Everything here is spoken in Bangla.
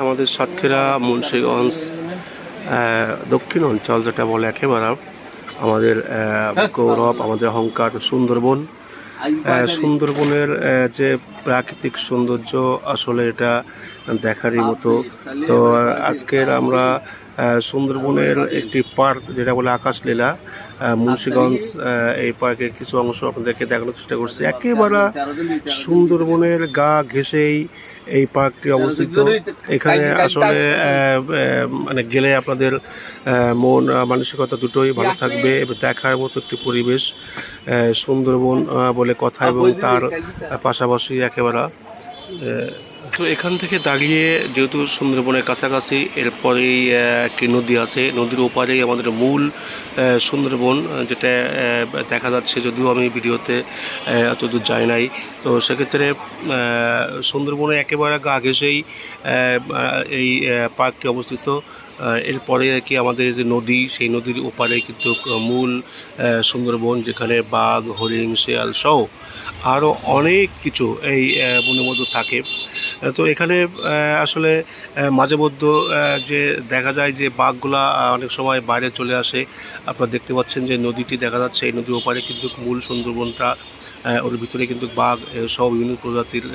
আমাদের সাতক্ষীরা মুন্সিগঞ্জ দক্ষিণ অঞ্চল যেটা বলে একেবারে আমাদের গৌরব, আমাদের অহংকার সুন্দরবন। সুন্দরবনের যে প্রাকৃতিক সৌন্দর্য আসলে এটা দেখারই মতো। তো আজকের আমরা সুন্দরবনের একটি পার্ক যেটা বলে আকাশলীলা মুন্সিগঞ্জ, এই পার্কের কিছু অংশ আপনাদেরকে দেখানোর চেষ্টা করছি। একেবারে সুন্দরবনের গা ঘেঁষেই এই পার্কটি অবস্থিত। এখানে আসলে মানে গেলে আপনাদের মন মানসিকতা দুটোই ভালো থাকবে এবং দেখার মতো একটি পরিবেশ সুন্দরবন বলে কথা, এবং তার পাশাপাশি একেবারে তো এখান থেকে দাঁড়িয়ে যেহেতু সুন্দরবনের কাছাকাছি, এরপরেই একটি নদী আছে, নদীর ওপারেই আমাদের মূল সুন্দরবন যেটা দেখা যাচ্ছে, যদিও আমি ভিডিওতে এতদূর যাই নাই। তো সেক্ষেত্রে সুন্দরবনে একেবারে গা ঘেঁষেই এই পার্কটি অবস্থিত। এরপরে কি আমাদের যে নদী, সেই নদীর ওপারে কিন্তু মূল সুন্দরবন, যেখানে বাঘ, হরিণ, শেয়াল সহ আরও অনেক কিছু এই বনের মধ্যে থাকে। তো এখানে আসলে মাঝে মধ্যে যে দেখা যায় যে বাঘগুলা অনেক সময় বাইরে চলে আসে। আপনারা দেখতে পাচ্ছেন যে নদীটি দেখা যাচ্ছে, এই নদীর ওপারে কিন্তু মূল সুন্দরবনটা, ওর ভিতরে কিন্তু বাঘ সহ বিভিন্ন প্রজাতির